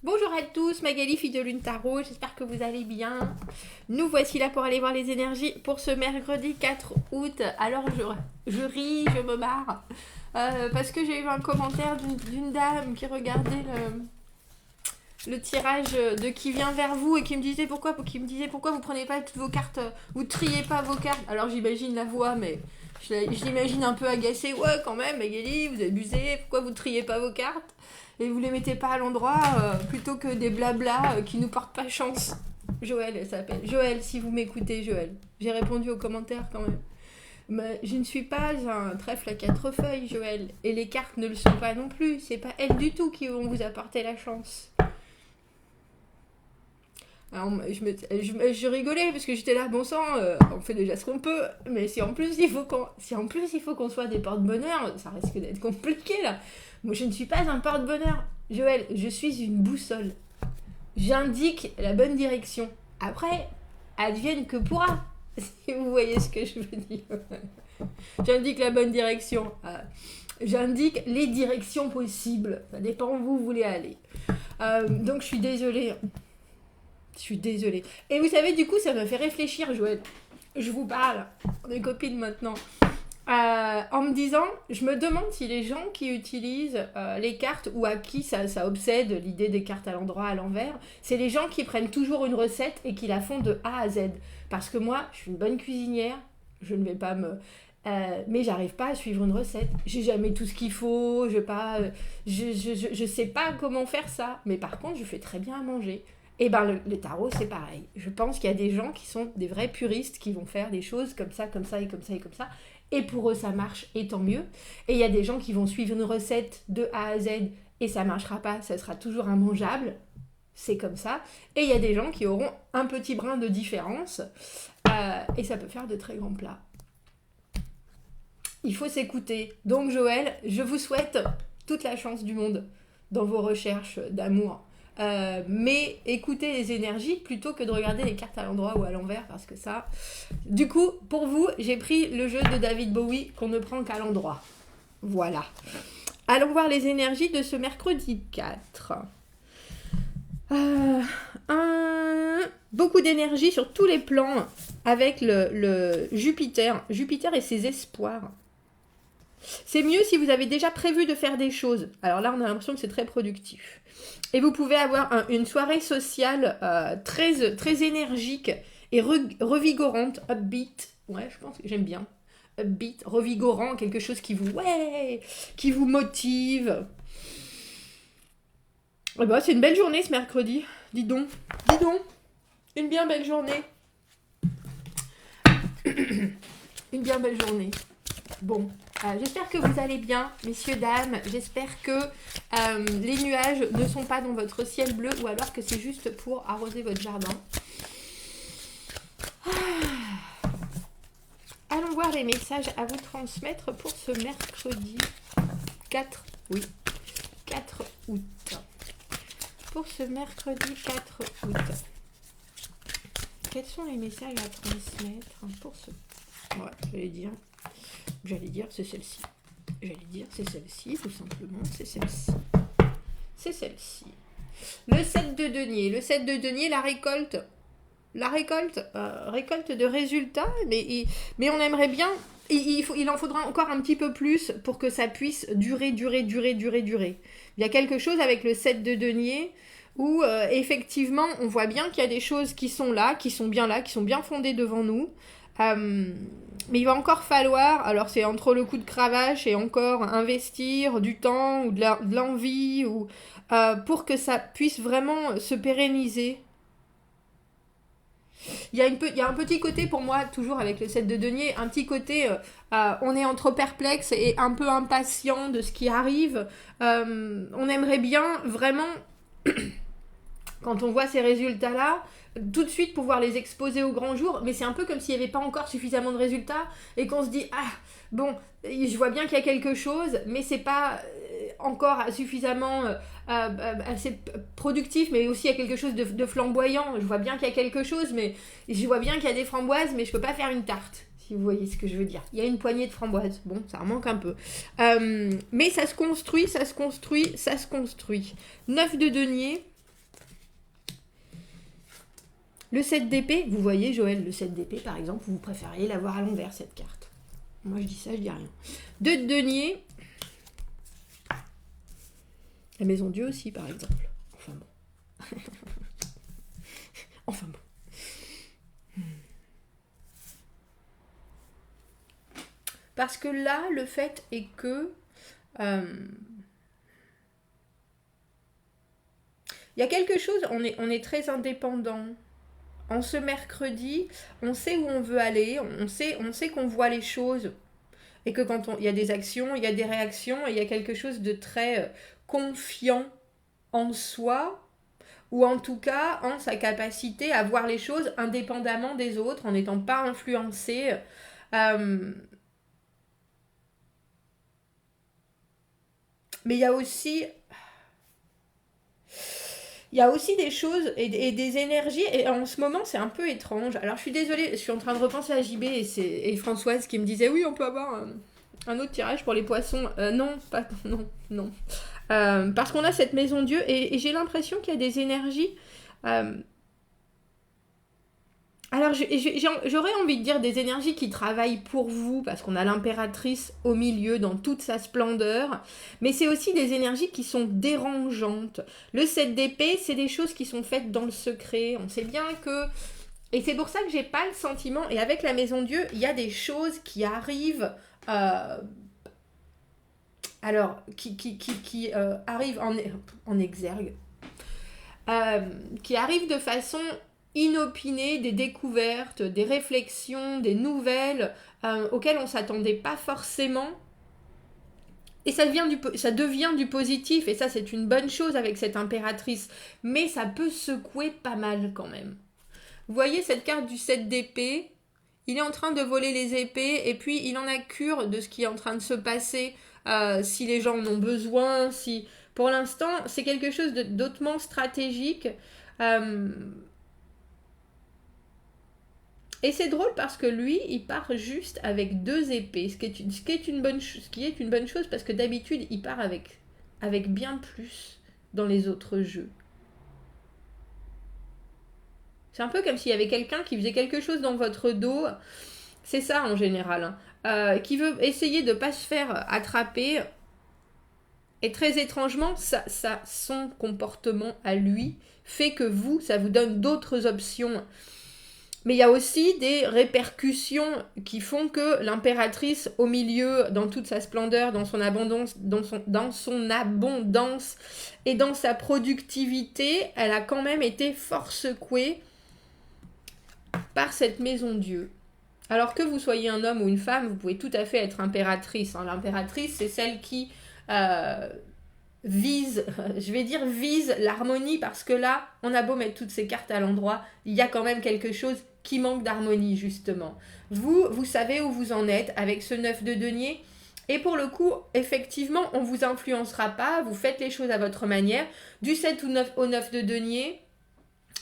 Bonjour à tous, Magali, fille de Lune Tarot, j'espère que vous allez bien. Nous voici là pour aller voir les énergies pour ce mercredi 4 août. Alors je ris, je me marre, parce que j'ai eu un commentaire d'une dame qui regardait le tirage de qui vient vers vous et qui me disait pourquoi vous prenez pas toutes vos cartes, vous triez pas vos cartes. Alors j'imagine la voix, mais je l'imagine un peu agacée. Ouais, quand même, Magali, vous abusez, pourquoi vous triez pas vos cartes et vous les mettez pas à l'endroit plutôt que des blabla qui nous portent pas chance. Joël, elle s'appelle. Joël, si vous m'écoutez, Joël. J'ai répondu aux commentaires quand même. Mais je ne suis pas un trèfle à 4 feuilles, Joël. Et les cartes ne le sont pas non plus. C'est pas elles du tout qui vont vous apporter la chance. Alors, je rigolais parce que j'étais là, bon sang, on fait déjà ce qu'on peut, mais si en plus il faut qu'on soit des porte-bonheur, ça risque d'être compliqué là. Moi je ne suis pas un porte-bonheur, Joël, je suis une boussole. J'indique la bonne direction. Après, advienne que pourra, si vous voyez ce que je veux dire. J'indique la bonne direction. J'indique les directions possibles. Ça dépend où vous voulez aller. Donc je suis désolée. Je suis désolée. Et vous savez, du coup, ça me fait réfléchir, Joël. Je vous parle. On est copines maintenant. En me disant, je me demande si les gens qui utilisent les cartes ou à qui ça obsède l'idée des cartes à l'endroit, à l'envers, c'est les gens qui prennent toujours une recette et qui la font de A à Z. Parce que moi, je suis une bonne cuisinière. Je ne vais pas me... mais j'arrive pas à suivre une recette. J'ai jamais tout ce qu'il faut. Je sais pas comment faire ça. Mais par contre, je fais très bien à manger. Et ben le tarot c'est pareil. Je pense qu'il y a des gens qui sont des vrais puristes qui vont faire des choses comme ça, comme ça et comme ça et comme ça. Et pour eux ça marche et tant mieux. Et il y a des gens qui vont suivre une recette de A à Z et ça marchera pas, ça sera toujours immangeable. C'est comme ça. Et il y a des gens qui auront un petit brin de différence et ça peut faire de très grands plats. Il faut s'écouter. Donc Joël, je vous souhaite toute la chance du monde dans vos recherches d'amour. Mais écoutez les énergies plutôt que de regarder les cartes à l'endroit ou à l'envers parce que ça... Du coup, pour vous, j'ai pris le jeu de David Bowie qu'on ne prend qu'à l'endroit. Voilà. Allons voir les énergies de ce mercredi 4. Beaucoup d'énergie sur tous les plans avec le Jupiter. Jupiter et ses espoirs. C'est mieux si vous avez déjà prévu de faire des choses. Alors là, on a l'impression que c'est très productif. Et vous pouvez avoir une soirée sociale très, très énergique et revigorante, upbeat. Ouais, je pense que j'aime bien. Upbeat, revigorant, quelque chose qui vous motive. Et bah, c'est une belle journée ce mercredi. Dis donc. Une bien belle journée. Une bien belle journée. Bon, j'espère que vous allez bien, messieurs, dames. J'espère que les nuages ne sont pas dans votre ciel bleu ou alors que c'est juste pour arroser votre jardin. Allons voir les messages à vous transmettre pour ce mercredi 4 août. Pour ce mercredi 4 août. Quels sont les messages à transmettre pour ce... Ouais, J'allais dire, c'est celle-ci. C'est celle-ci, tout simplement. C'est celle-ci. Le 7 de denier. Le 7 de denier, la récolte. Récolte de résultats. Mais on aimerait bien... Il en faudra encore un petit peu plus pour que ça puisse durer. Il y a quelque chose avec le 7 de denier où, effectivement, on voit bien qu'il y a des choses qui sont là, qui sont bien fondées devant nous. Mais il va encore falloir, alors c'est entre le coup de cravache et encore investir du temps ou de l'envie ou, pour que ça puisse vraiment se pérenniser. Il y a un petit côté pour moi, toujours avec le 7 de denier, un petit côté, on est entre perplexe et un peu impatient de ce qui arrive. On aimerait bien vraiment, quand on voit ces résultats-là, tout de suite pouvoir les exposer au grand jour, mais c'est un peu comme s'il n'y avait pas encore suffisamment de résultats et qu'on se dit bon, je vois bien qu'il y a quelque chose, mais c'est pas encore suffisamment assez productif, mais aussi il y a quelque chose de flamboyant. Je vois bien qu'il y a quelque chose, mais je vois bien qu'il y a des framboises, mais je peux pas faire une tarte, si vous voyez ce que je veux dire. Il y a une poignée de framboises, bon, ça en manque un peu, mais ça se construit. 9 de denier. Le 7 d'épée, vous voyez Joël, le 7 d'épée par exemple, vous préfériez l'avoir à l'envers cette carte. Moi je dis ça, je dis rien. 2 de denier. La maison Dieu aussi par exemple. Enfin bon. Enfin bon. Parce que là, le fait est que il y a quelque chose, on est très indépendant. En ce mercredi, on sait où on veut aller, on sait qu'on voit les choses. Et que quand il y a des actions, il y a des réactions, et il y a quelque chose de très confiant en soi, ou en tout cas en sa capacité à voir les choses indépendamment des autres, en n'étant pas influencé. Mais il y a aussi des choses et des énergies, et en ce moment c'est un peu étrange. Alors je suis désolée, je suis en train de repenser à JB et Françoise qui me disait oui, on peut avoir un autre tirage pour les poissons. Non, pas non, non. Parce qu'on a cette maison Dieu et j'ai l'impression qu'il y a des énergies. Alors j'aurais envie de dire des énergies qui travaillent pour vous, parce qu'on a l'impératrice au milieu dans toute sa splendeur, mais c'est aussi des énergies qui sont dérangeantes. Le 7 d'épée, c'est des choses qui sont faites dans le secret. On sait bien que... Et c'est pour ça que j'ai pas le sentiment, et avec la maison Dieu, il y a des choses qui arrivent... alors, qui arrivent en exergue. Qui arrivent de façon inopinée, des découvertes, des réflexions, des nouvelles auxquelles on ne s'attendait pas forcément. Et ça devient du positif, et ça c'est une bonne chose avec cette impératrice, mais ça peut secouer pas mal quand même. Vous voyez cette carte du 7 d'épée, il est en train de voler les épées, et puis il en a cure de ce qui est en train de se passer, si les gens en ont besoin, si... Pour l'instant, c'est quelque chose d'autrement stratégique. Et c'est drôle parce que lui, il part juste avec 2 épées, ce qui est une bonne chose parce que d'habitude, il part avec bien plus dans les autres jeux. C'est un peu comme s'il y avait quelqu'un qui faisait quelque chose dans votre dos. C'est ça en général. Qui veut essayer de ne pas se faire attraper. Et très étrangement, son comportement à lui fait que ça vous donne d'autres options. Mais il y a aussi des répercussions qui font que l'impératrice, au milieu, dans toute sa splendeur, dans son abondance, dans son abondance et dans sa productivité, elle a quand même été fort secouée par cette maison Dieu. Alors que vous soyez un homme ou une femme, vous pouvez tout à fait être impératrice. L'impératrice, c'est celle qui vise l'harmonie, parce que là, on a beau mettre toutes ces cartes à l'endroit, il y a quand même quelque chose qui manque d'harmonie, justement. Vous savez où vous en êtes avec ce 9 de denier, et pour le coup, effectivement, on ne vous influencera pas, vous faites les choses à votre manière. Du 7 au 9 de denier,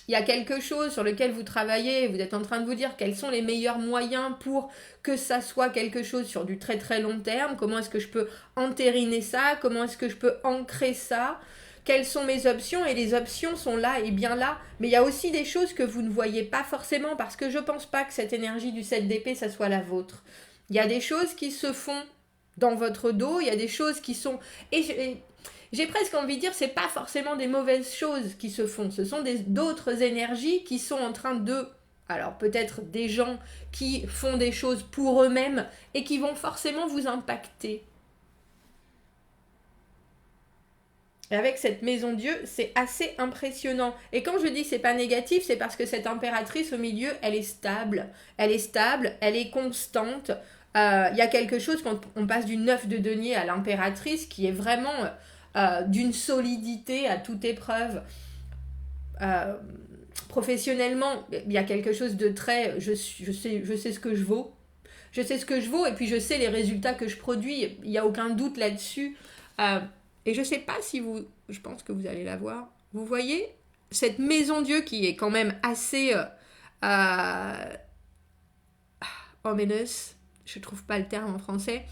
il y a quelque chose sur lequel vous travaillez, vous êtes en train de vous dire quels sont les meilleurs moyens pour que ça soit quelque chose sur du très très long terme, comment est-ce que je peux entériner ça, comment est-ce que je peux ancrer ça, quelles sont mes options, et les options sont là et bien là, mais il y a aussi des choses que vous ne voyez pas forcément, parce que je pense pas que cette énergie du 7 d'épée, ça soit la vôtre. Il y a des choses qui se font dans votre dos, il y a des choses qui sont... J'ai presque envie de dire, c'est pas forcément des mauvaises choses qui se font, ce sont d'autres énergies qui sont en train de... Alors peut-être des gens qui font des choses pour eux-mêmes et qui vont forcément vous impacter. Et avec cette maison Dieu, c'est assez impressionnant. Et quand je dis c'est pas négatif, c'est parce que cette impératrice au milieu, elle est stable, elle est constante. Il y a quelque chose quand on passe du 9 de denier à l'impératrice qui est vraiment... d'une solidité à toute épreuve. Professionnellement, il y a quelque chose de très... Je sais ce que je vaux. Je sais ce que je vaux, et puis je sais les résultats que je produis. Il n'y a aucun doute là-dessus. Et je ne sais pas si vous... Je pense que vous allez la voir. Vous voyez cette maison Dieu qui est quand même assez... ominous. Je ne trouve pas le terme en français.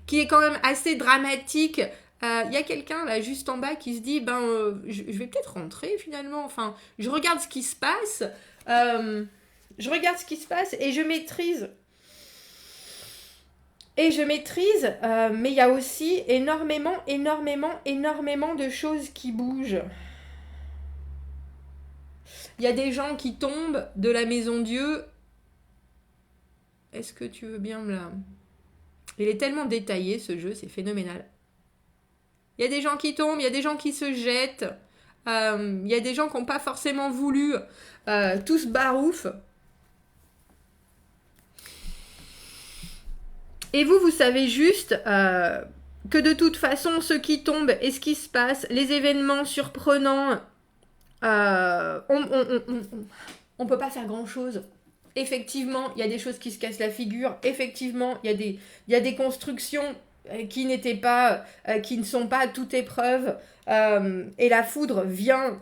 Qui est quand même assez dramatique, Il y a quelqu'un là juste en bas qui se dit, je vais peut-être rentrer finalement. Enfin, je regarde ce qui se passe. Je regarde ce qui se passe et je maîtrise. Mais il y a aussi énormément de choses qui bougent. Il y a des gens qui tombent de la maison Dieu. Est-ce que tu veux bien me la... Il est tellement détaillé ce jeu, c'est phénoménal. Il y a des gens qui tombent, il y a des gens qui se jettent. Il y a des gens qui n'ont pas forcément voulu. Tous barouf. Et vous savez juste que de toute façon, ce qui tombe et ce qui se passe, les événements surprenants, on peut pas faire grand-chose. Effectivement, il y a des choses qui se cassent la figure. Effectivement, il y a des constructions qui ne sont pas à toute épreuve. Et la foudre vient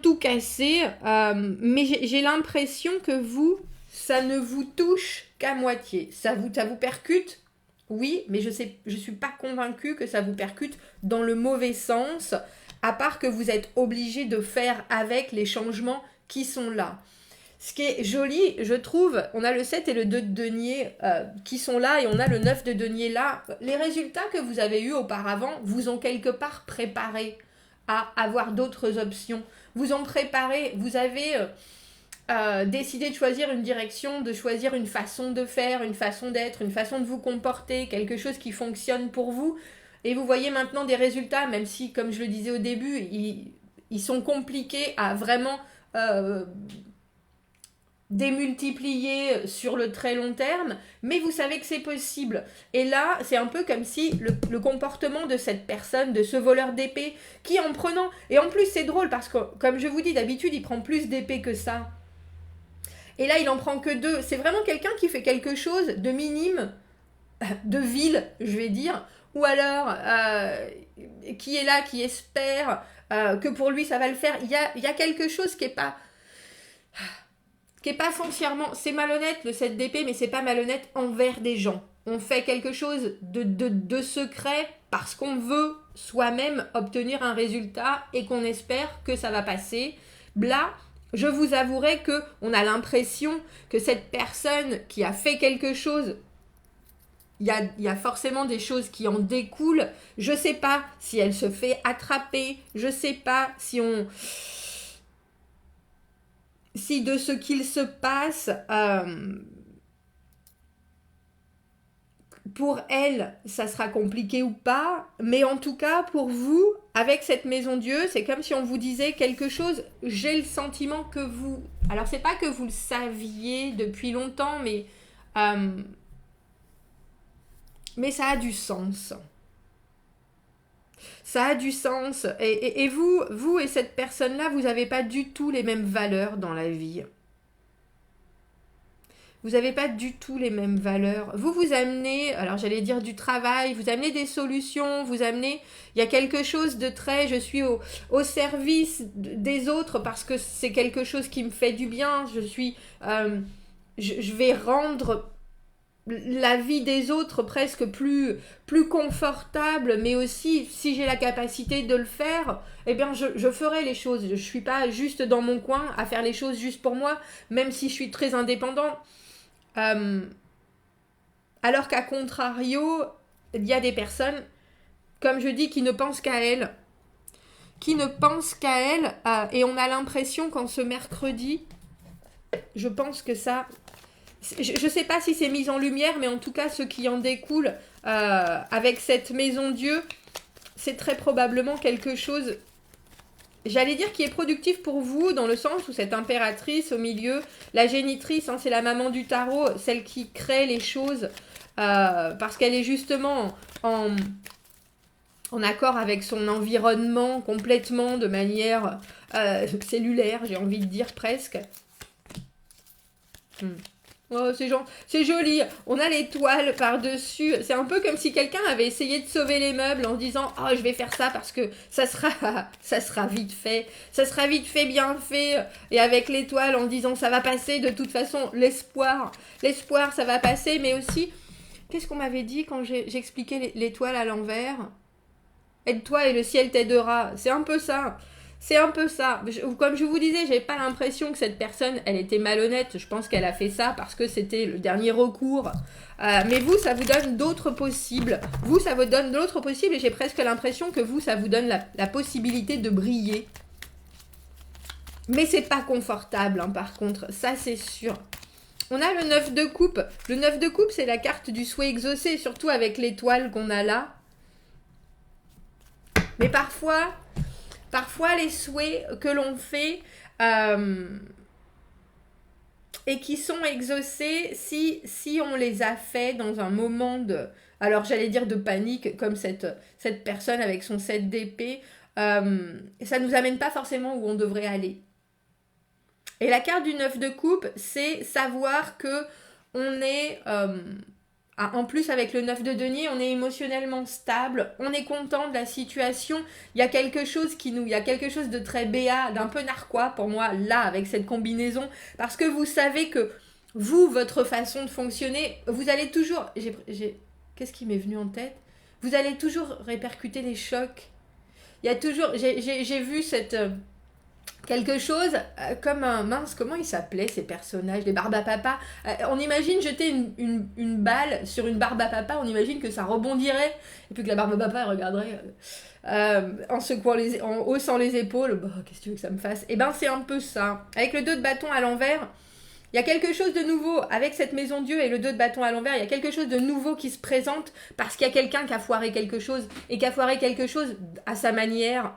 tout casser. Mais j'ai l'impression que ça ne vous touche qu'à moitié. Ça vous percute, oui, mais je suis pas convaincue que ça vous percute dans le mauvais sens, à part que vous êtes obligé de faire avec les changements qui sont là. Ce qui est joli, je trouve, on a le 7 et le 2 de denier qui sont là, et on a le 9 de denier là. Les résultats que vous avez eus auparavant vous ont quelque part préparé à avoir d'autres options. Vous ont préparé, vous avez décidé de choisir une direction, de choisir une façon de faire, une façon d'être, une façon de vous comporter, quelque chose qui fonctionne pour vous. Et vous voyez maintenant des résultats, même si, comme je le disais au début, ils sont compliqués à vraiment démultiplier sur le très long terme, mais vous savez que c'est possible. Et là, c'est un peu comme si le comportement de cette personne, de ce voleur d'épée, qui en prenant... Et en plus, c'est drôle, parce que, comme je vous dis, d'habitude, il prend plus d'épées que ça. Et là, il en prend que 2. C'est vraiment quelqu'un qui fait quelque chose de minime, de vil, je vais dire, ou alors qui est là, qui espère que pour lui, ça va le faire. Il y a quelque chose qui est pas foncièrement... C'est malhonnête, le 7 d'épée, mais c'est pas malhonnête envers des gens. On fait quelque chose de secret parce qu'on veut soi-même obtenir un résultat et qu'on espère que ça va passer. Bla, je vous avouerai qu'on a l'impression que cette personne qui a fait quelque chose, il y a forcément des choses qui en découlent. Je sais pas si elle se fait attraper, je sais pas si de ce qu'il se passe, pour elle, ça sera compliqué ou pas, mais en tout cas, pour vous, avec cette maison Dieu, c'est comme si on vous disait quelque chose, j'ai le sentiment que vous... Alors, c'est pas que vous le saviez depuis longtemps, mais ça a du sens. Ça a du sens. Et vous et cette personne-là, vous n'avez pas du tout les mêmes valeurs dans la vie. Vous n'avez pas du tout les mêmes valeurs. Vous amenez, alors j'allais dire du travail, vous amenez des solutions, il y a quelque chose de très, je suis au service des autres parce que c'est quelque chose qui me fait du bien, je vais rendre la vie des autres presque plus confortable, mais aussi, si j'ai la capacité de le faire, eh bien, je ferai les choses. Je ne suis pas juste dans mon coin à faire les choses juste pour moi, même si je suis très indépendant. Alors qu'à contrario, il y a des personnes, comme je dis, qui ne pensent qu'à elles. Et on a l'impression qu'en ce mercredi, je pense que ça... Je ne sais pas si c'est mis en lumière, mais en tout cas, ce qui en découle avec cette maison Dieu, c'est très probablement quelque chose, j'allais dire, qui est productif pour vous, dans le sens où cette impératrice au milieu, la génitrice, c'est la maman du tarot, celle qui crée les choses, parce qu'elle est justement en accord avec son environnement complètement de manière cellulaire, j'ai envie de dire presque. Oh, c'est joli, on a les toiles par-dessus, c'est un peu comme si quelqu'un avait essayé de sauver les meubles en disant « Oh, je vais faire ça parce que ça sera vite fait, bien fait », et avec les toiles en disant « Ça va passer, de toute façon, l'espoir, ça va passer », mais aussi, Qu'est-ce qu'on m'avait dit quand j'expliquais l'étoile à l'envers? Aide-toi et le ciel t'aidera. C'est un peu ça. C'est un peu ça. Comme je vous disais, j'avais pas l'impression que cette personne, elle était malhonnête. Je pense qu'elle a fait ça parce que c'était le dernier recours. Mais vous, ça vous donne d'autres possibles. Vous, ça vous donne d'autres possibles et j'ai presque l'impression que vous, ça vous donne la possibilité de briller. Mais c'est pas confortable, hein, par contre. Ça, c'est sûr. On a le 9 de coupe. Le 9 de coupe, c'est la carte du souhait exaucé, surtout avec l'étoile qu'on a là. Mais parfois les souhaits que l'on fait et qui sont exaucés, si on les a fait dans un moment de... Alors j'allais dire de panique, comme cette personne avec son 7 d'épée, ça ne nous amène pas forcément où on devrait aller. Et la carte du 9 de coupe, c'est savoir que on est... en plus, avec le 9 de denier, on est émotionnellement stable, on est content de la situation. Il y a quelque chose il y a quelque chose de très béat, d'un peu narquois pour moi, là, avec cette combinaison. Parce que vous savez que vous, votre façon de fonctionner, vous allez toujours... Qu'est-ce qui m'est venu en tête? Vous allez toujours répercuter les chocs. Il y a toujours... J'ai vu quelque chose comme un... Mince, comment ils s'appelaient ces personnages? Les barbes à papa. On imagine jeter une balle sur une barbe à papa, on imagine que ça rebondirait, et puis que la barbe à papa elle regarderait en haussant les épaules. Bah, qu'est-ce que tu veux que ça me fasse? Et ben c'est un peu ça. Avec le 2 de bâton à l'envers, il y a quelque chose de nouveau. Avec cette maison Dieu et le 2 de bâton à l'envers, il y a quelque chose de nouveau qui se présente, parce qu'il y a quelqu'un qui a foiré quelque chose, et qui a foiré quelque chose à sa manière...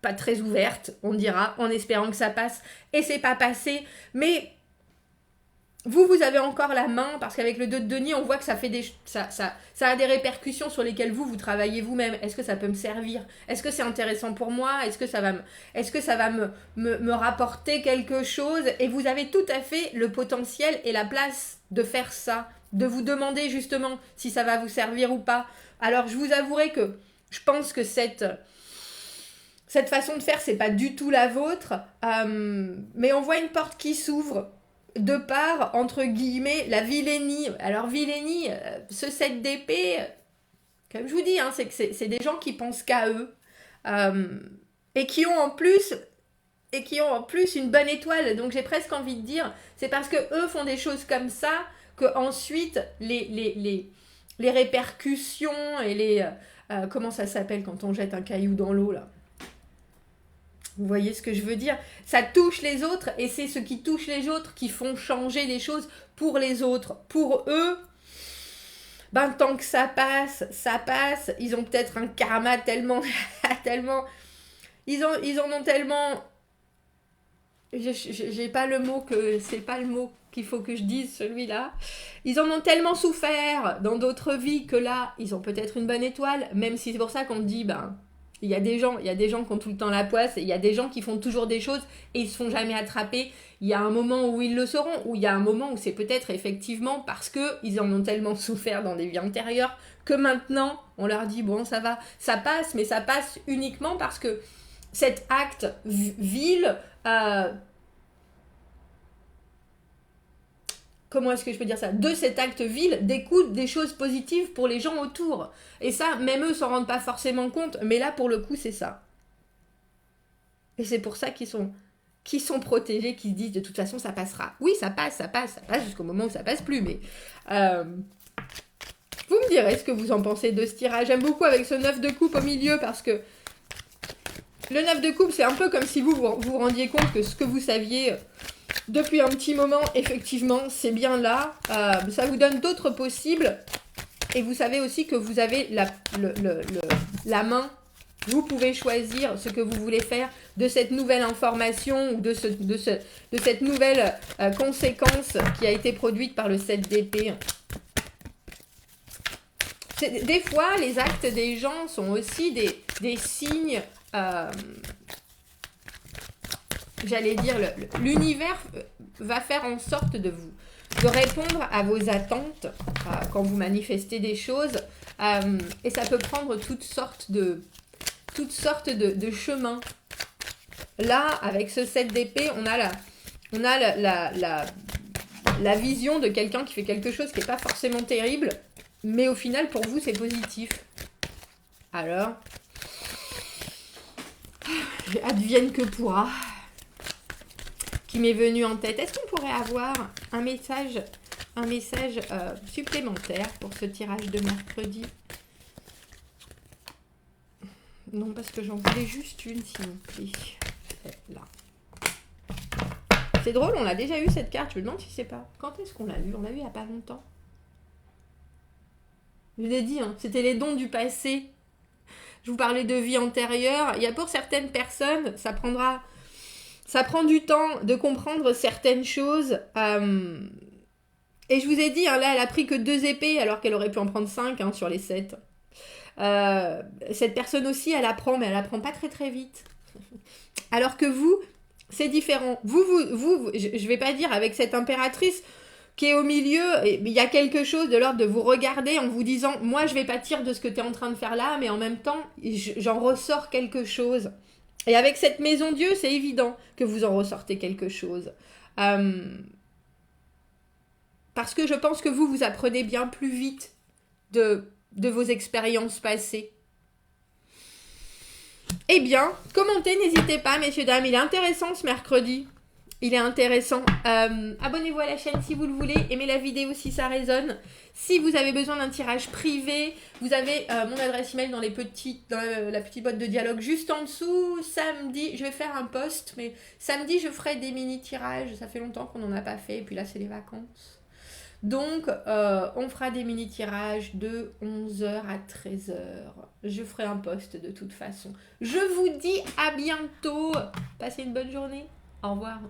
pas très ouverte, on dira, en espérant que ça passe, et c'est pas passé, mais vous avez encore la main, parce qu'avec le 2 de denier, on voit que ça fait ça a des répercussions sur lesquelles vous travaillez vous-même. Est-ce que ça peut me servir? Est-ce que c'est intéressant pour moi? Est-ce que ça va me rapporter quelque chose? Et vous avez tout à fait le potentiel et la place de faire ça, de vous demander justement si ça va vous servir ou pas. Alors, je vous avouerai que je pense que cette façon de faire, c'est pas du tout la vôtre, mais on voit une porte qui s'ouvre de par, entre guillemets, la vilainie. Alors vilainie, ce 7 d'épée, comme je vous dis, hein, c'est des gens qui pensent qu'à eux, et qui ont en plus une bonne étoile. Donc j'ai presque envie de dire, c'est parce que eux font des choses comme ça que ensuite les répercussions et les comment ça s'appelle quand on jette un caillou dans l'eau là? Vous voyez ce que je veux dire? Ça touche les autres et c'est ce qui touche les autres qui font changer les choses pour les autres. Pour eux, ben tant que ça passe. Ils ont peut-être un karma tellement... Ils en ont tellement... J'ai pas le mot que... C'est pas le mot qu'il faut que je dise, celui-là. Ils en ont tellement souffert dans d'autres vies que là, ils ont peut-être une bonne étoile. Même si c'est pour ça qu'on dit, ben... Il y a des gens qui ont tout le temps la poisse, et il y a des gens qui font toujours des choses et ils se font jamais attraper. Il y a un moment où ils le sauront, ou il y a un moment où c'est peut-être effectivement parce qu'ils en ont tellement souffert dans des vies antérieures que maintenant on leur dit bon ça va, ça passe, mais ça passe uniquement parce que cet acte vil... comment est-ce que je peux dire ça? De cet acte vil découlent des choses positives pour les gens autour. Et ça, même eux s'en rendent pas forcément compte, mais là, pour le coup, c'est ça. Et c'est pour ça qu'ils sont protégés, qu'ils se disent de toute façon, ça passera. Oui, ça passe jusqu'au moment où ça passe plus, mais... vous me direz ce que vous en pensez de ce tirage. J'aime beaucoup avec ce 9 de coupe au milieu, parce que le 9 de coupe, c'est un peu comme si vous vous rendiez compte que ce que vous saviez... Depuis un petit moment, effectivement, c'est bien là. Ça vous donne d'autres possibles. Et vous savez aussi que vous avez la main. Vous pouvez choisir ce que vous voulez faire de cette nouvelle information ou de cette nouvelle conséquence qui a été produite par le 7 d'épée. Des fois, les actes des gens sont aussi des signes... j'allais dire, l'univers va faire en sorte de répondre à vos attentes quand vous manifestez des choses, et ça peut prendre toutes sortes de chemins. Là, avec ce 7 d'épée, on a la vision de quelqu'un qui fait quelque chose qui n'est pas forcément terrible, mais au final, pour vous, c'est positif. Alors, advienne que pourra, qui m'est venu en tête. Est-ce qu'on pourrait avoir un message supplémentaire pour ce tirage de mercredi? Non, parce que j'en voulais juste une, s'il vous plaît. Là. C'est drôle, on l'a déjà eu cette carte. Je me demande si c'est pas. Quand est-ce qu'on l'a eu? On l'a eu il n'y a pas longtemps. Je l'ai dit, hein, c'était les dons du passé. Je vous parlais de vie antérieure. Il y a pour certaines personnes, ça prend du temps de comprendre certaines choses. Et je vous ai dit, hein, là, elle a pris que 2 épées alors qu'elle aurait pu en prendre 5 sur les 7. Cette personne aussi, elle apprend, mais elle apprend pas très très vite. Alors que vous, c'est différent. Vous, je vais pas dire avec cette impératrice qui est au milieu, il y a quelque chose de l'ordre de vous regarder en vous disant, moi je vais pâtir de ce que tu es en train de faire là, mais en même temps, j'en ressors quelque chose. Et avec cette maison Dieu, c'est évident que vous en ressortez quelque chose. Parce que je pense que vous apprenez bien plus vite de vos expériences passées. Eh bien, commentez, n'hésitez pas, messieurs, dames. Il est intéressant ce mercredi. Il est intéressant. Abonnez-vous à la chaîne si vous le voulez. Aimez la vidéo si ça résonne. Si vous avez besoin d'un tirage privé, vous avez mon adresse email dans la petite boîte de dialogue juste en dessous. Samedi, je vais faire un post, mais samedi, je ferai des mini-tirages. Ça fait longtemps qu'on n'en a pas fait. Et puis là, c'est les vacances. Donc, on fera des mini-tirages de 11h à 13h. Je ferai un post de toute façon. Je vous dis à bientôt. Passez une bonne journée. Au revoir.